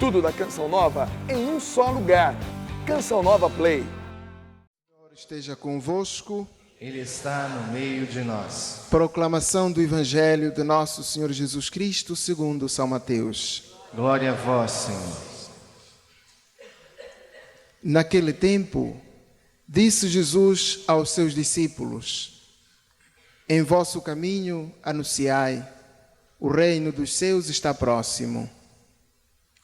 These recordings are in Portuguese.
Tudo da Canção Nova em um só lugar. Canção Nova Play. O Senhor esteja convosco. Ele está no meio de nós. Proclamação do Evangelho de nosso Senhor Jesus Cristo segundo São Mateus. Glória a vós, Senhor. Naquele tempo, disse Jesus aos seus discípulos: em vosso caminho anunciai, o reino dos céus está próximo.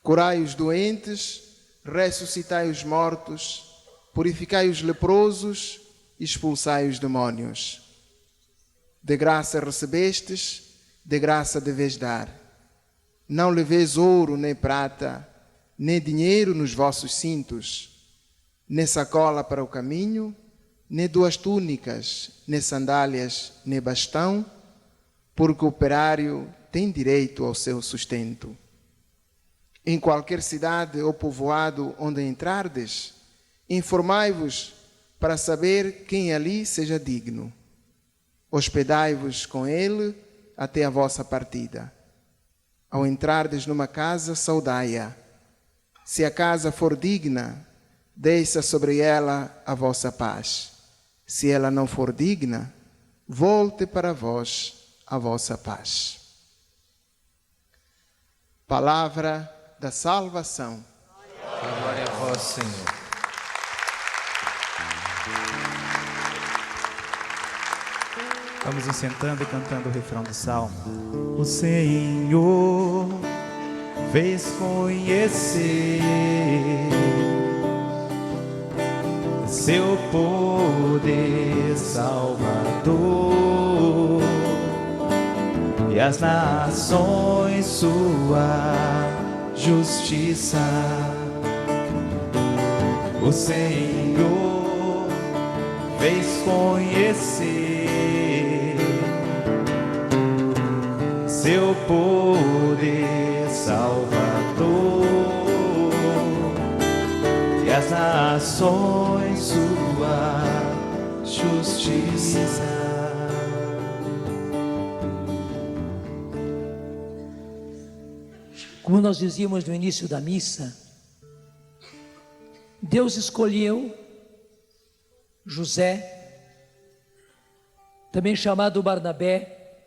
Curai os doentes, ressuscitai os mortos, purificai os leprosos, expulsai os demónios. De graça recebestes, de graça deveis dar. Não leveis ouro nem prata, nem dinheiro nos vossos cintos, nem sacola para o caminho, nem 2 túnicas, nem sandálias, nem bastão, porque o operário tem direito ao seu sustento. Em qualquer cidade ou povoado onde entrardes, informai-vos para saber quem ali seja digno. Hospedai-vos com ele até a vossa partida. Ao entrardes numa casa, saudai-a. Se a casa for digna, desça sobre ela a vossa paz. Se ela não for digna, volte para vós a vossa paz. Palavra da salvação. Glória a vós, Senhor. Vamos nos sentando e cantando o refrão do Salmo. O Senhor fez conhecer seu poder salvador, e as nações sua justiça. O Senhor fez conhecer seu poder salvador, e as nações sua justiça. Como nós dizíamos no início da missa, Deus escolheu José, também chamado Barnabé,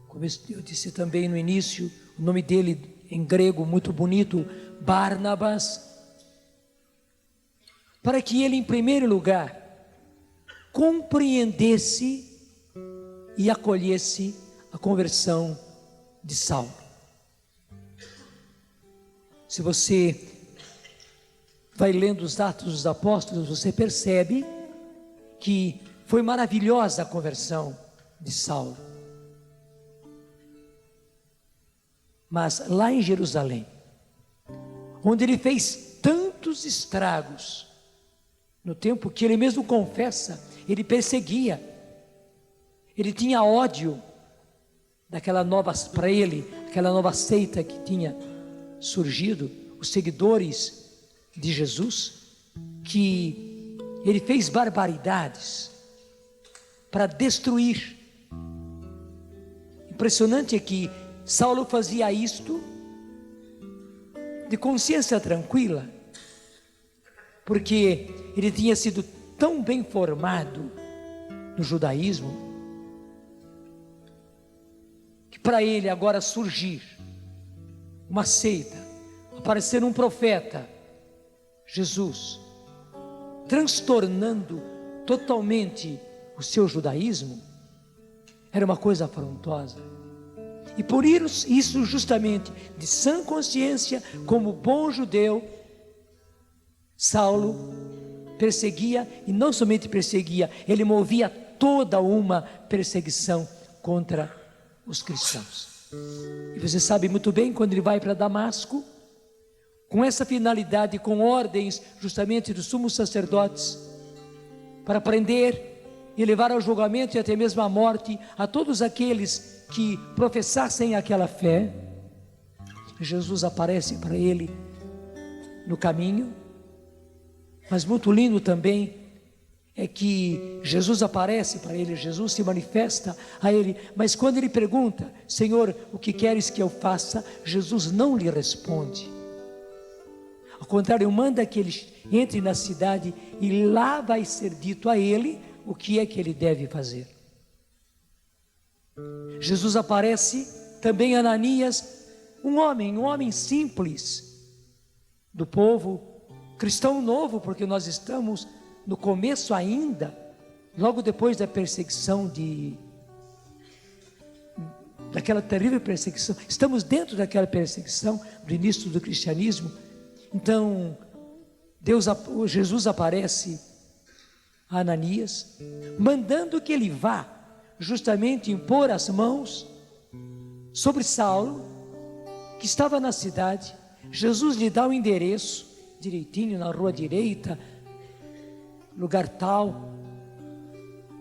como eu disse também no início, o nome dele em grego muito bonito, Barnabas, para que ele, em primeiro lugar, compreendesse e acolhesse a conversão de Saulo. Se você vai lendo os Atos dos Apóstolos, você percebe que foi maravilhosa a conversão de Saulo. Mas lá em Jerusalém, onde ele fez tantos estragos, no tempo que ele mesmo confessa, ele perseguia, ele tinha ódio daquela nova, para ele, aquela nova seita que tinha surgido, os seguidores de Jesus, que ele fez barbaridades para destruir. Impressionante é que Saulo fazia isto de consciência tranquila, porque ele tinha sido tão bem formado no judaísmo, que para ele agora surgir uma seita, aparecer um profeta, Jesus, transtornando totalmente o seu judaísmo, era uma coisa afrontosa. E por isso justamente, de sã consciência, como bom judeu, Saulo perseguia, e não somente perseguia, ele movia toda uma perseguição contra os cristãos. E você sabe muito bem, quando ele vai para Damasco, com essa finalidade, com ordens justamente dos sumos sacerdotes, para prender e levar ao julgamento e até mesmo à morte a todos aqueles que professassem aquela fé, Jesus aparece para ele no caminho. Mas muito lindo também é que Jesus aparece para ele, Jesus se manifesta a ele, mas quando ele pergunta: Senhor, o que queres que eu faça? Jesus não lhe responde. Ao contrário, manda que ele entre na cidade e lá vai ser dito a ele o que é que ele deve fazer. Jesus aparece também a Ananias, um homem simples do povo, cristão novo, porque nós estamos no começo ainda, logo depois da perseguição daquela terrível perseguição, estamos dentro daquela perseguição do início do cristianismo. Então Jesus aparece a Ananias, mandando que ele vá justamente impor as mãos sobre Saulo, que estava na cidade. Jesus lhe dá o endereço direitinho, na rua direita, lugar tal,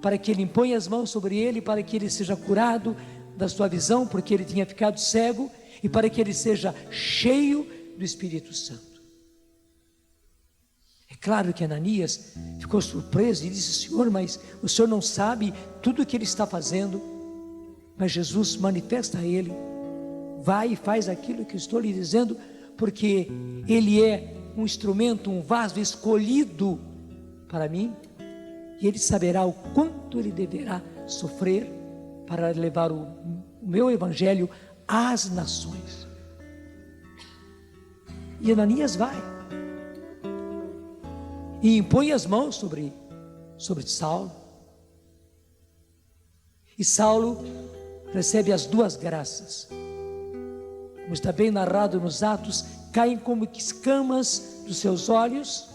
para que ele imponha as mãos sobre ele, para que ele seja curado da sua visão, porque ele tinha ficado cego, e para que ele seja cheio do Espírito Santo. É claro que Ananias ficou surpreso e disse: Senhor, mas o Senhor não sabe tudo o que ele está fazendo? Mas Jesus manifesta a ele: vai e faz aquilo que eu estou lhe dizendo, porque ele é um instrumento, um vaso escolhido para mim, e ele saberá o quanto ele deverá sofrer para levar o meu evangelho às nações. E Ananias vai e impõe as mãos sobre Saulo, e Saulo recebe as duas graças, como está bem narrado nos Atos, caem como escamas dos seus olhos,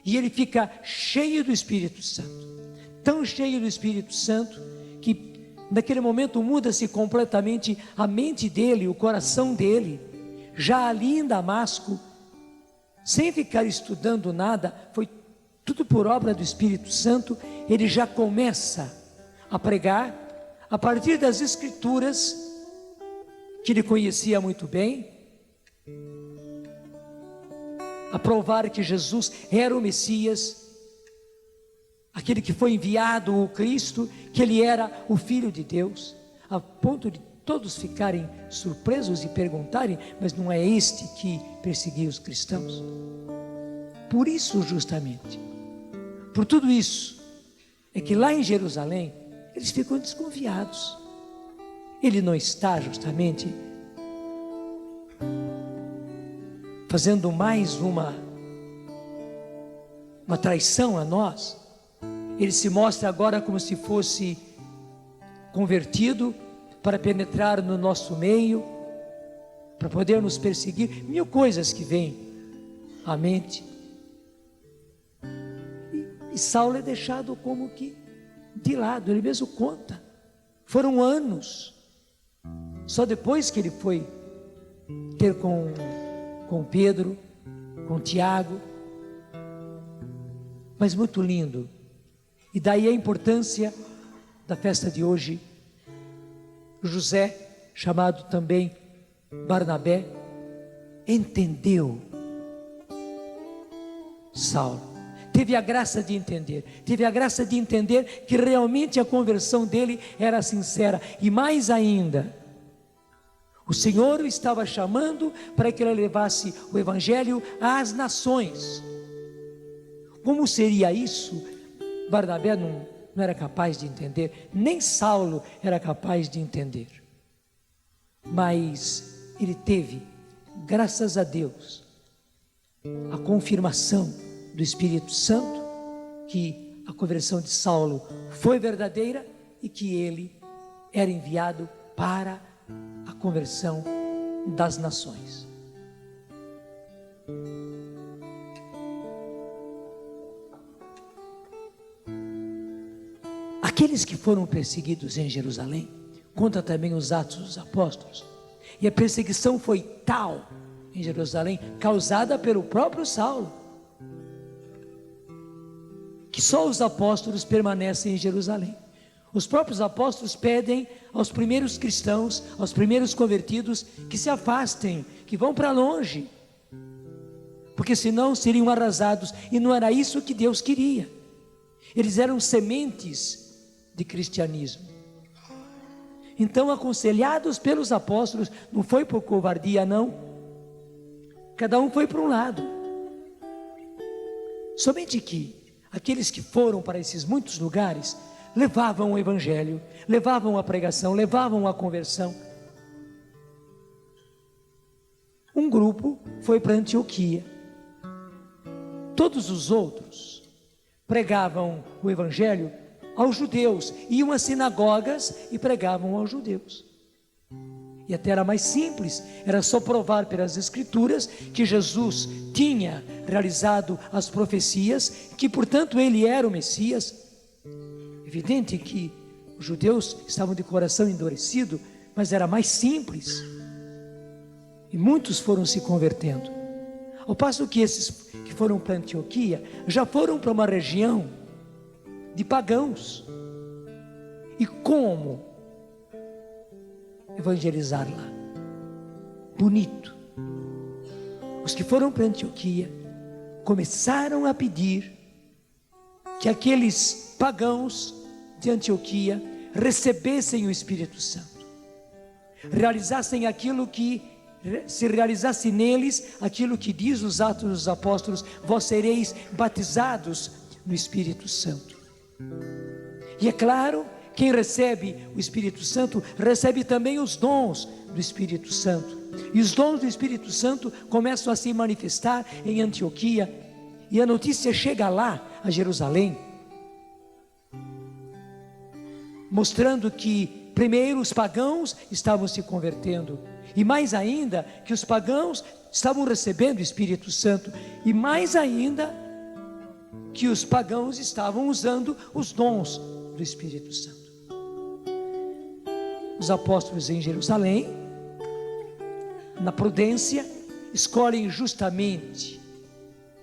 e ele fica cheio do Espírito Santo, tão cheio do Espírito Santo, que naquele momento muda-se completamente a mente dele, o coração dele. Já ali em Damasco, sem ficar estudando nada, foi tudo por obra do Espírito Santo, ele já começa a pregar, a partir das Escrituras, que ele conhecia muito bem, a provar que Jesus era o Messias, aquele que foi enviado, o Cristo, que ele era o Filho de Deus, a ponto de todos ficarem surpresos e perguntarem: mas não é este que perseguia os cristãos? Por isso, justamente, por tudo isso, é que lá em Jerusalém, eles ficam desconfiados. Ele não está justamente fazendo mais uma traição a nós? Ele se mostra agora como se fosse convertido para penetrar no nosso meio, para poder nos perseguir, mil coisas que vêm à mente. E Saulo é deixado como que de lado, ele mesmo conta. Foram anos, só depois que ele foi ter com Pedro, com Tiago, mas muito lindo. E daí a importância da festa de hoje. José, chamado também Barnabé, entendeu Saulo, teve a graça de entender, que realmente a conversão dele era sincera, e mais ainda, o Senhor o estava chamando para que ele levasse o evangelho às nações. Como seria isso? Barnabé não era capaz de entender, nem Saulo era capaz de entender, mas ele teve, graças a Deus, a confirmação do Espírito Santo, que a conversão de Saulo foi verdadeira e que ele era enviado para a conversão das nações. Aqueles que foram perseguidos em Jerusalém, conta também os Atos dos Apóstolos, e a perseguição foi tal em Jerusalém, causada pelo próprio Saulo, que só os apóstolos permanecem em Jerusalém. Os próprios apóstolos pedem aos primeiros cristãos, aos primeiros convertidos, que se afastem, que vão para longe, porque senão seriam arrasados, e não era isso que Deus queria. Eles eram sementes de cristianismo. Então, aconselhados pelos apóstolos, não foi por covardia, não. Cada um foi para um lado. Somente que aqueles que foram para esses muitos lugares levavam o evangelho, levavam a pregação, levavam a conversão. Um grupo foi para Antioquia. Todos os outros pregavam o evangelho aos judeus, iam às sinagogas e pregavam aos judeus. E até era mais simples, era só provar pelas escrituras que Jesus tinha realizado as profecias, que portanto ele era o Messias. Evidente que os judeus estavam de coração endurecido, mas era mais simples. E muitos foram se convertendo. Ao passo que esses que foram para Antioquia, já foram para uma região de pagãos. E como evangelizar lá? Bonito. Os que foram para Antioquia começaram a pedir que aqueles pagãos de Antioquia recebessem o Espírito Santo, realizassem aquilo que se realizasse neles aquilo que diz os Atos dos Apóstolos: vós sereis batizados no Espírito Santo. E é claro, quem recebe o Espírito Santo recebe também os dons do Espírito Santo. E os dons do Espírito Santo começam a se manifestar em Antioquia. E a notícia chega lá, a Jerusalém, mostrando que primeiro os pagãos estavam se convertendo, e mais ainda que os pagãos estavam recebendo o Espírito Santo, e mais ainda que os pagãos estavam usando os dons do Espírito Santo. Os apóstolos em Jerusalém, na prudência, escolhem justamente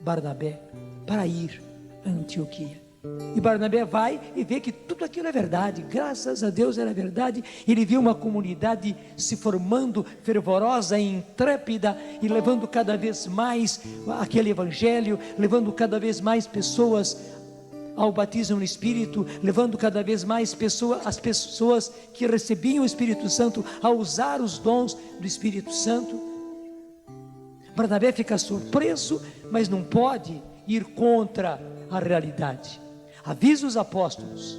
Barnabé para ir a Antioquia. E Barnabé vai e vê que tudo aquilo é verdade. Graças a Deus era verdade. Ele viu uma comunidade se formando, fervorosa e intrépida, e levando cada vez mais aquele evangelho, levando cada vez mais pessoas ao batismo no Espírito, levando cada vez mais as pessoas que recebiam o Espírito Santo a usar os dons do Espírito Santo. Barnabé fica surpreso, mas não pode ir contra a realidade. Avisa os apóstolos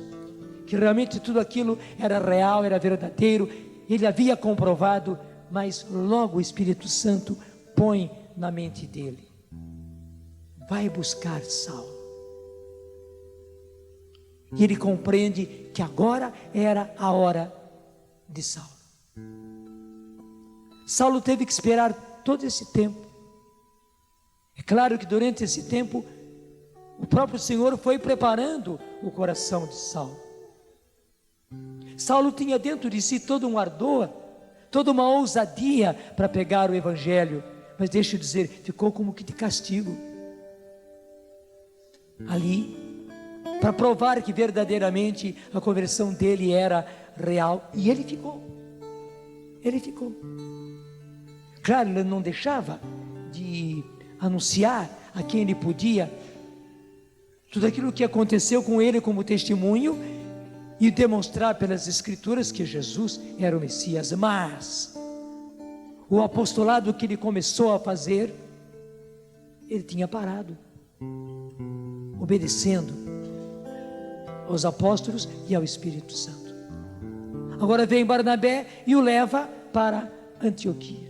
que realmente tudo aquilo era real, era verdadeiro, ele havia comprovado, mas logo o Espírito Santo põe na mente dele: vai buscar Saulo. E ele compreende que agora era a hora de Saulo. Saulo teve que esperar todo esse tempo. É claro que durante esse tempo o próprio Senhor foi preparando o coração de Saulo. Saulo tinha dentro de si todo um ardor, toda uma ousadia para pegar o evangelho, mas deixa eu dizer, ficou como que de castigo ali, para provar que verdadeiramente a conversão dele era real. E ele ficou. Claro, ele não deixava de anunciar a quem ele podia tudo aquilo que aconteceu com ele como testemunho, e demonstrar pelas escrituras que Jesus era o Messias. Mas o apostolado que ele começou a fazer, ele tinha parado, obedecendo aos apóstolos e ao Espírito Santo. Agora vem Barnabé e o leva para Antioquia.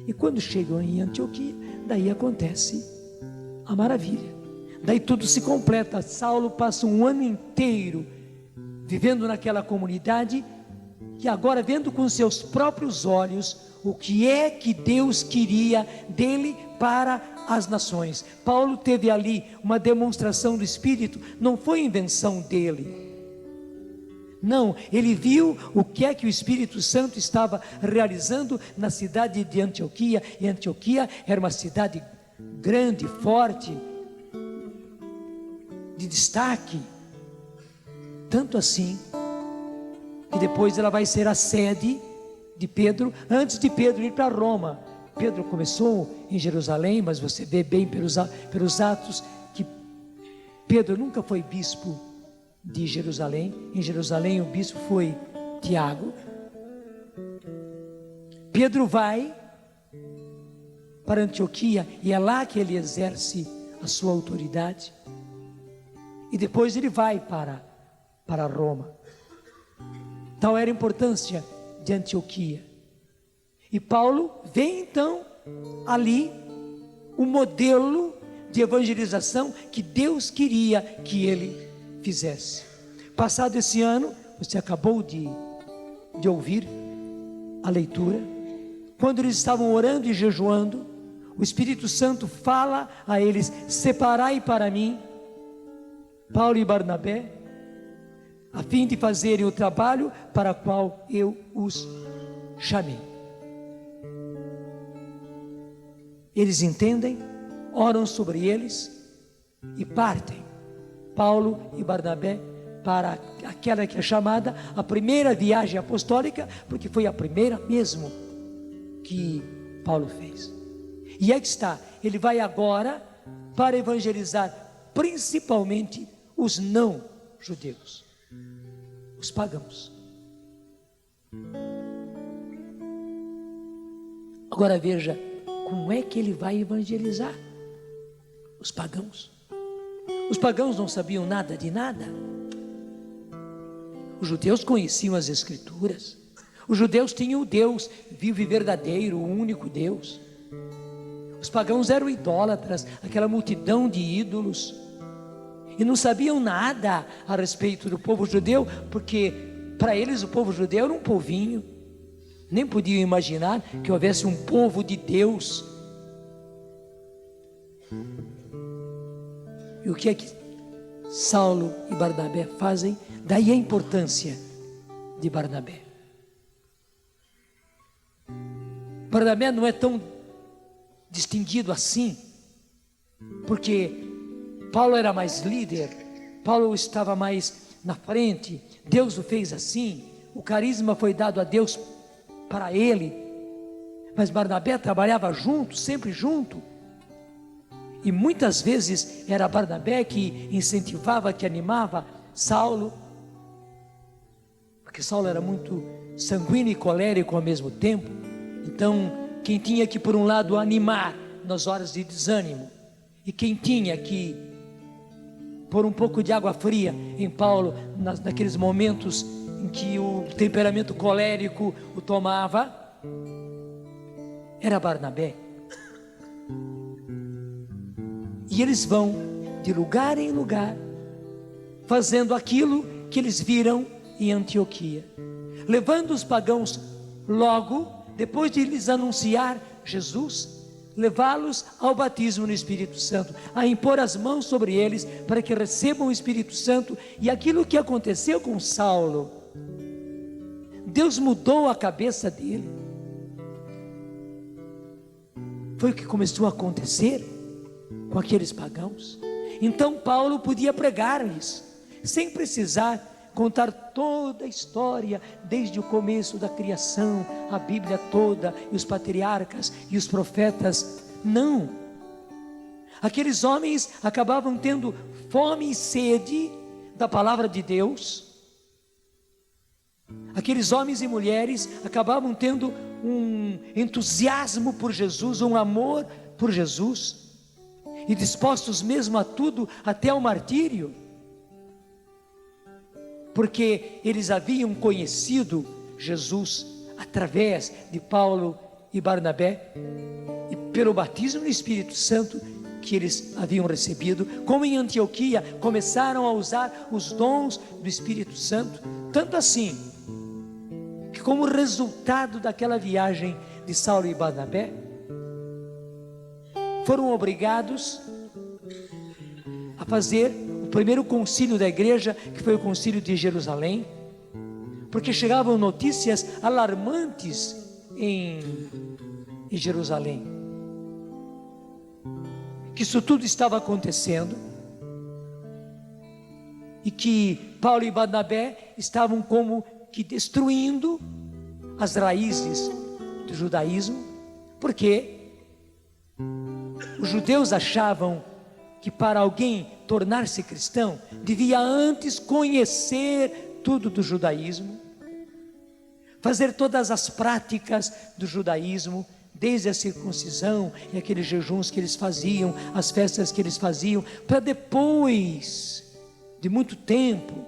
E quando chegam em Antioquia, daí acontece a maravilha. Daí tudo se completa. Saulo passa um ano inteiro vivendo naquela comunidade, e agora vendo com seus próprios olhos o que é que Deus queria dele para as nações. Paulo teve ali uma demonstração do Espírito, não foi invenção dele. Não, ele viu o que é que o Espírito Santo estava realizando na cidade de Antioquia, e Antioquia era uma cidade grande, forte, de destaque, tanto assim que depois ela vai ser a sede de Pedro, antes de Pedro ir para Roma. Pedro começou em Jerusalém, mas você vê bem pelos Atos que Pedro nunca foi bispo de Jerusalém. Em Jerusalém o bispo foi Tiago. Pedro vai para Antioquia e é lá que ele exerce a sua autoridade. E depois ele vai para Roma. Tal era a importância de Antioquia. E Paulo vê então ali o modelo de evangelização que Deus queria que ele fizesse. Passado esse ano, você acabou de ouvir a leitura, quando eles estavam orando e jejuando, o Espírito Santo fala a eles: separai para mim Paulo e Barnabé, a fim de fazerem o trabalho para o qual eu os chamei. Eles entendem, oram sobre eles e partem, Paulo e Barnabé, para aquela que é chamada a primeira viagem apostólica, porque foi a primeira mesmo que Paulo fez. E aí está, ele vai agora para evangelizar principalmente os não judeus, os pagãos. Agora veja, como é que ele vai evangelizar os pagãos? Os pagãos não sabiam nada de nada. Os judeus conheciam as Escrituras. Os judeus tinham o Deus vivo e verdadeiro, o único Deus. Os pagãos eram idólatras, aquela multidão de ídolos, e não sabiam nada a respeito do povo judeu, porque para eles o povo judeu era um povinho. Nem podiam imaginar que houvesse um povo de Deus. E o que é que Saulo e Barnabé fazem? Daí a importância de Barnabé. Barnabé não é tão distinguido assim, porque Paulo era mais líder, Paulo estava mais na frente, Deus o fez assim, o carisma foi dado a Deus para ele, mas Barnabé trabalhava junto, sempre junto, e muitas vezes era Barnabé que incentivava, que animava Saulo, porque Saulo era muito sanguíneo e colérico ao mesmo tempo. Então quem tinha que por um lado animar nas horas de desânimo, e quem tinha que pôr um pouco de água fria em Paulo naqueles momentos em que o temperamento colérico o tomava, era Barnabé. E eles vão de lugar em lugar, fazendo aquilo que eles viram em Antioquia, levando os pagãos logo, depois de lhes anunciar Jesus, levá-los ao batismo no Espírito Santo, a impor as mãos sobre eles, para que recebam o Espírito Santo. E aquilo que aconteceu com Saulo, Deus mudou a cabeça dele. Foi o que começou a acontecer com aqueles pagãos. Então Paulo podia pregar-lhes, sem precisar contar toda a história, desde o começo da criação, a Bíblia toda, e os patriarcas e os profetas. Não, aqueles homens acabavam tendo fome e sede da palavra de Deus. Aqueles homens e mulheres acabavam tendo um entusiasmo por Jesus, um amor por Jesus, e dispostos mesmo a tudo, até ao martírio, porque eles haviam conhecido Jesus através de Paulo e Barnabé, e pelo batismo no Espírito Santo que eles haviam recebido. Como em Antioquia começaram a usar os dons do Espírito Santo, tanto assim que, como resultado daquela viagem de Saulo e Barnabé, foram obrigados a fazer o primeiro concílio da igreja, que foi o concílio de Jerusalém, porque chegavam notícias alarmantes em Jerusalém, que isso tudo estava acontecendo, e que Paulo e Barnabé estavam como que destruindo as raízes do judaísmo, porque os judeus achavam que para alguém tornar-se cristão, devia antes conhecer tudo do judaísmo, fazer todas as práticas do judaísmo, desde a circuncisão e aqueles jejuns que eles faziam, as festas que eles faziam, para depois de muito tempo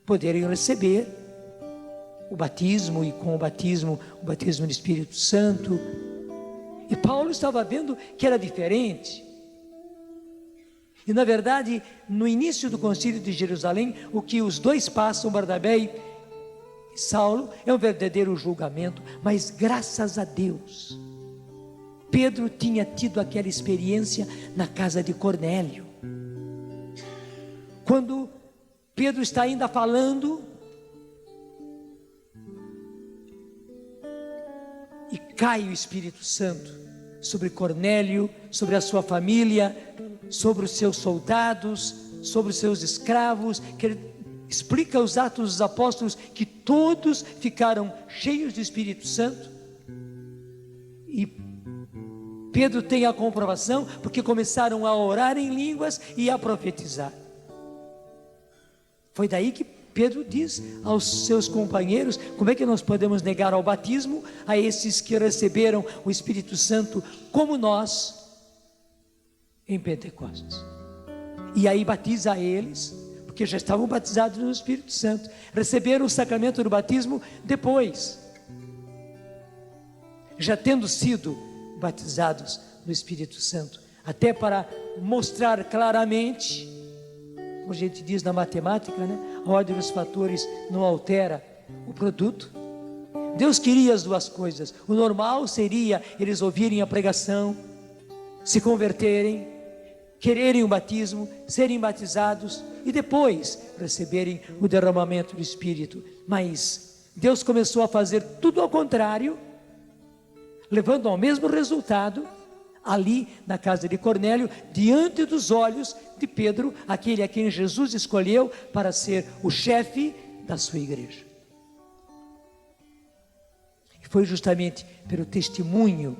poderem receber o batismo, e com o batismo no Espírito Santo. E Paulo estava vendo que era diferente. E na verdade, no início do concílio de Jerusalém, o que os dois passam, Barnabé e Saulo, é um verdadeiro julgamento, mas graças a Deus, Pedro tinha tido aquela experiência na casa de Cornélio. Quando Pedro está ainda falando, e cai o Espírito Santo sobre Cornélio, sobre a sua família, sobre os seus soldados, sobre os seus escravos, que ele explica os Atos dos Apóstolos, que todos ficaram cheios do Espírito Santo. E Pedro tem a comprovação, porque começaram a orar em línguas e a profetizar. Foi daí que Pedro diz aos seus companheiros: como é que nós podemos negar ao batismo a esses que receberam o Espírito Santo como nós em Pentecostes? E aí batiza eles, porque já estavam batizados no Espírito Santo, receberam o sacramento do batismo depois, já tendo sido batizados no Espírito Santo, até para mostrar claramente, como a gente diz na matemática, né? A ordem dos fatores não altera o produto. Deus queria as duas coisas. O normal seria eles ouvirem a pregação, se converterem, quererem o batismo, serem batizados e depois receberem o derramamento do Espírito. Mas Deus começou a fazer tudo ao contrário, levando ao mesmo resultado ali na casa de Cornélio, diante dos olhos de Pedro, aquele a quem Jesus escolheu para ser o chefe da sua igreja. E foi justamente pelo testemunho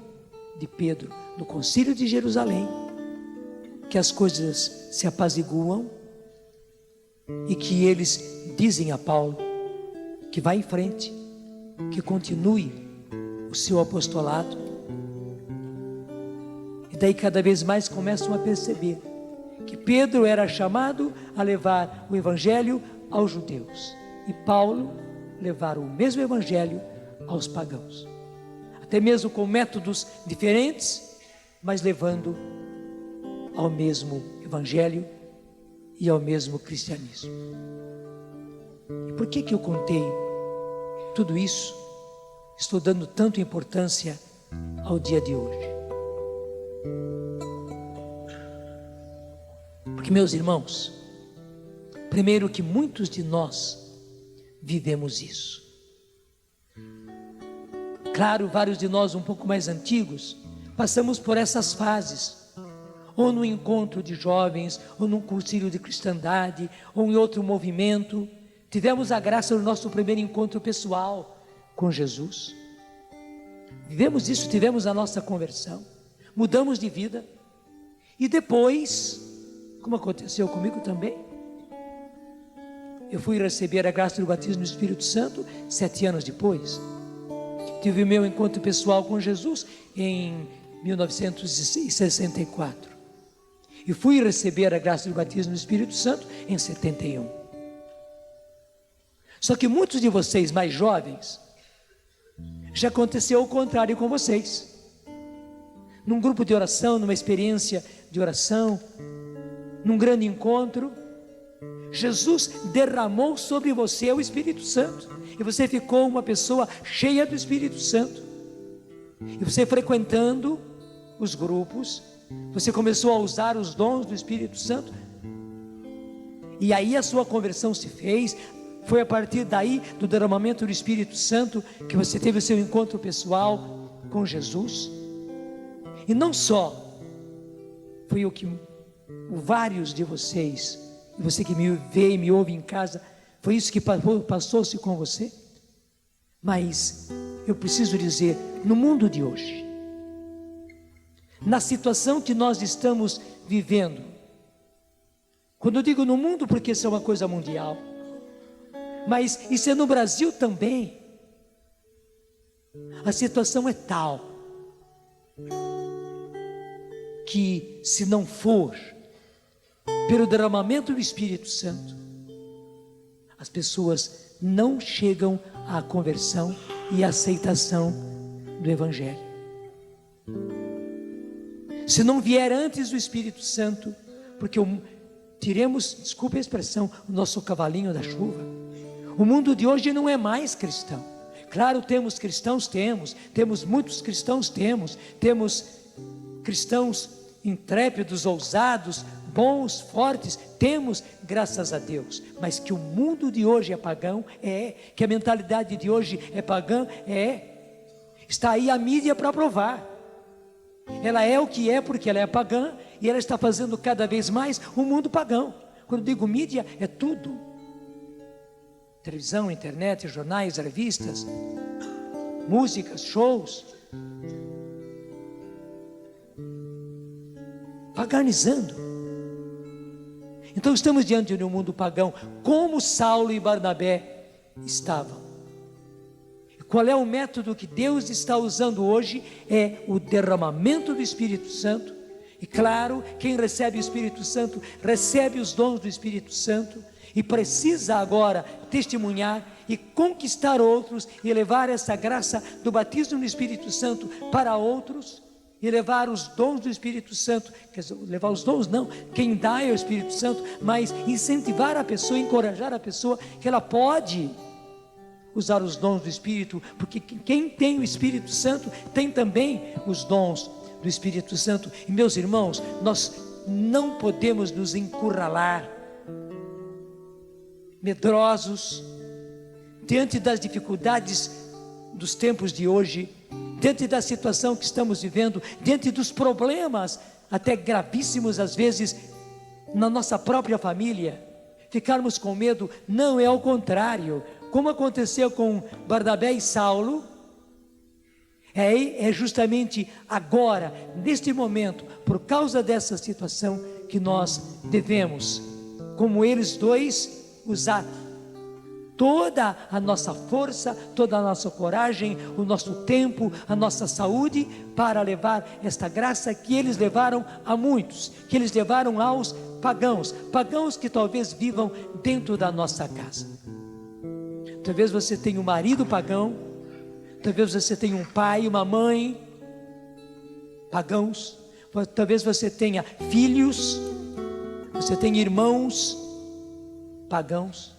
de Pedro no concílio de Jerusalém que as coisas se apaziguam e que eles dizem a Paulo que vá em frente, que continue o seu apostolado. E daí cada vez mais começam a perceber que Pedro era chamado a levar o evangelho aos judeus e Paulo levar o mesmo evangelho aos pagãos, até mesmo com métodos diferentes, mas levando ao mesmo evangelho e ao mesmo cristianismo. E por que eu contei tudo isso? Estou dando tanta importância ao dia de hoje. Porque, meus irmãos, primeiro que muitos de nós vivemos isso. Claro, vários de nós um pouco mais antigos, passamos por essas fases, ou no encontro de jovens, ou num concílio de cristandade, ou em outro movimento. Tivemos a graça do nosso primeiro encontro pessoal com Jesus. Vivemos isso, tivemos a nossa conversão, mudamos de vida, e depois, como aconteceu comigo também, eu fui receber a graça do batismo no Espírito Santo 7 anos depois. Tive o meu encontro pessoal com Jesus em 1964. E fui receber a graça do batismo no Espírito Santo em 71. Só que muitos de vocês mais jovens, já aconteceu o contrário com vocês. Num grupo de oração, numa experiência de oração, num grande encontro, Jesus derramou sobre você o Espírito Santo, e você ficou uma pessoa cheia do Espírito Santo. E você frequentando os grupos, você começou a usar os dons do Espírito Santo, e aí a sua conversão se fez. Foi a partir daí, do derramamento do Espírito Santo, que você teve o seu encontro pessoal com Jesus. E não só foi o que vários de vocês, e você que me vê e me ouve em casa, foi isso que passou-se com você. Mas eu preciso dizer, no mundo de hoje, na situação que nós estamos vivendo. Quando eu digo no mundo, porque isso é uma coisa mundial, mas isso é no Brasil também. A situação é tal que, se não for pelo derramamento do Espírito Santo, as pessoas não chegam à conversão e à aceitação do Evangelho. Se não vier antes do Espírito Santo, porque tiremos, desculpe a expressão, o nosso cavalinho da chuva. O mundo de hoje não é mais cristão. Claro, temos cristãos, temos muitos cristãos, temos cristãos intrépidos, ousados, bons, fortes, temos, graças a Deus. Mas que o mundo de hoje é pagão, que a mentalidade de hoje é pagã, está aí a mídia para provar. Ela é o que é porque ela é pagã, e ela está fazendo cada vez mais um mundo pagão. Quando digo mídia, é tudo: televisão, internet, jornais, revistas, músicas, shows, paganizando. Então estamos diante de um mundo pagão, como Saulo e Barnabé estavam. Qual é o método que Deus está usando hoje? É o derramamento do Espírito Santo. E claro, quem recebe o Espírito Santo, recebe os dons do Espírito Santo, e precisa agora testemunhar e conquistar outros, e levar essa graça do batismo no Espírito Santo para outros, e levar os dons do Espírito Santo. Quer dizer, levar os dons não, quem dá é o Espírito Santo, mas incentivar a pessoa, encorajar a pessoa, que ela pode usar os dons do Espírito, porque quem tem o Espírito Santo tem também os dons do Espírito Santo. E meus irmãos, nós não podemos nos encurralar, medrosos, diante das dificuldades dos tempos de hoje, diante da situação que estamos vivendo, diante dos problemas, até gravíssimos às vezes, na nossa própria família, ficarmos com medo. Não, é ao contrário. Como aconteceu com Barnabé e Saulo, é justamente agora, neste momento, por causa dessa situação, que nós devemos, como eles dois, usar toda a nossa força, toda a nossa coragem, o nosso tempo, a nossa saúde, para levar esta graça que eles levaram a muitos, que eles levaram aos pagãos que talvez vivam dentro da nossa casa. Talvez você tenha um marido pagão, talvez você tenha um pai, uma mãe pagãos, talvez você tenha filhos, você tenha irmãos pagãos.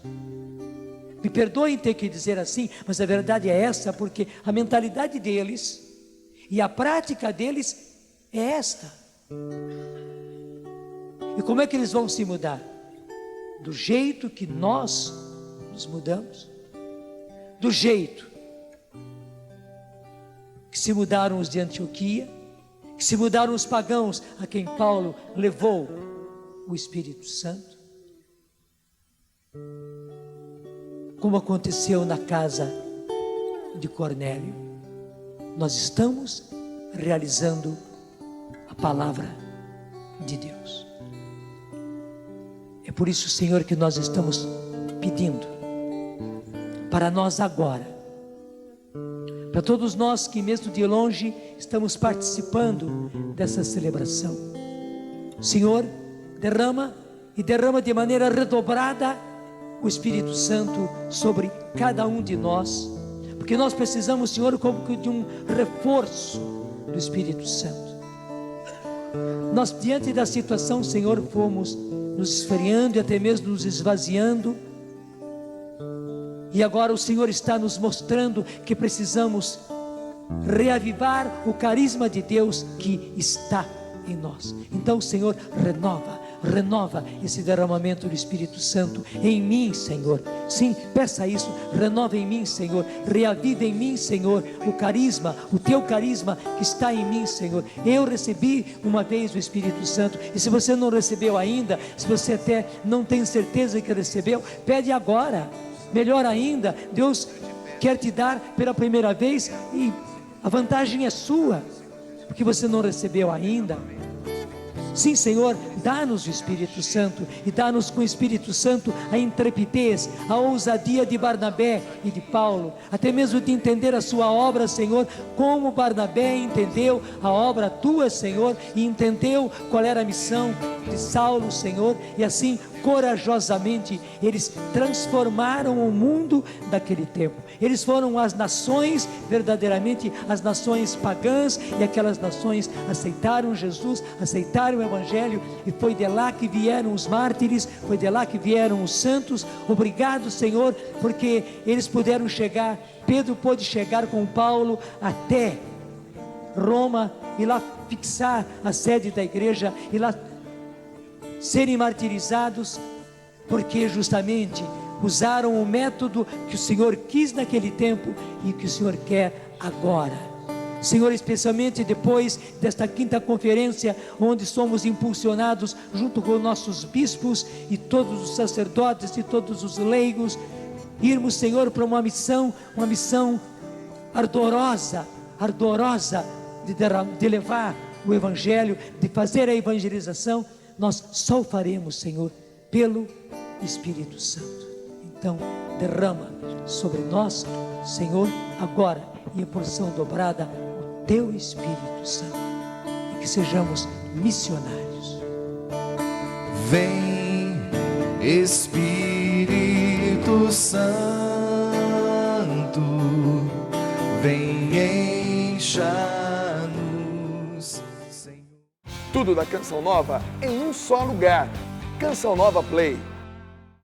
Me perdoem ter que dizer assim, mas a verdade é essa, porque a mentalidade deles e a prática deles é esta. E como é que eles vão se mudar? Do jeito que nós nos mudamos, do jeito que se mudaram os de Antioquia, que se mudaram os pagãos a quem Paulo levou o Espírito Santo, como aconteceu na casa de Cornélio. Nós estamos realizando a palavra de Deus. É por isso, Senhor, que nós estamos pedindo para nós agora, para todos nós que mesmo de longe estamos participando dessa celebração. Senhor, derrama de maneira redobrada o Espírito Santo sobre cada um de nós, porque nós precisamos, Senhor, como que de um reforço do Espírito Santo. Nós, diante da situação, Senhor, fomos nos esfriando e até mesmo nos esvaziando, e agora o Senhor está nos mostrando que precisamos reavivar o carisma de Deus que está em nós. Então, Senhor, renova esse derramamento do Espírito Santo em mim, Senhor. Sim, peça isso, renova em mim, Senhor, reaviva em mim, Senhor, o carisma, o teu carisma que está em mim, Senhor. Eu recebi uma vez o Espírito Santo, e se você não recebeu ainda, se você até não tem certeza que recebeu, pede agora. Melhor ainda, Deus quer te dar pela primeira vez, e a vantagem é sua, porque você não recebeu ainda. Sim, Senhor, dá-nos o Espírito Santo e dá-nos com o Espírito Santo a intrepidez, a ousadia de Barnabé e de Paulo, até mesmo de entender a sua obra, Senhor, como Barnabé entendeu a obra tua, Senhor, e entendeu qual era a missão de Saulo, Senhor, e assim corajosamente eles transformaram o mundo daquele tempo. Eles foram as nações, verdadeiramente as nações pagãs, e aquelas nações aceitaram Jesus, aceitaram o Evangelho, e foi de lá que vieram os mártires, foi de lá que vieram os santos. Obrigado, Senhor, porque eles puderam chegar, Pedro pôde chegar com Paulo até Roma, e lá fixar a sede da igreja, e lá serem martirizados, porque justamente usaram o método que o Senhor quis naquele tempo e que o Senhor quer agora. Senhor, especialmente depois desta 5ª conferência, onde somos impulsionados junto com nossos bispos e todos os sacerdotes e todos os leigos, irmos, Senhor, para uma missão ardorosa de levar o Evangelho, de fazer a evangelização. Nós só o faremos, Senhor, pelo Espírito Santo. Então, derrama sobre nós, Senhor, agora, em porção dobrada, o Teu Espírito Santo, e que sejamos missionários. Vem, Espírito Santo, vem encha-nos, Senhor. Tudo da Canção Nova em um só lugar. Canção Nova Play.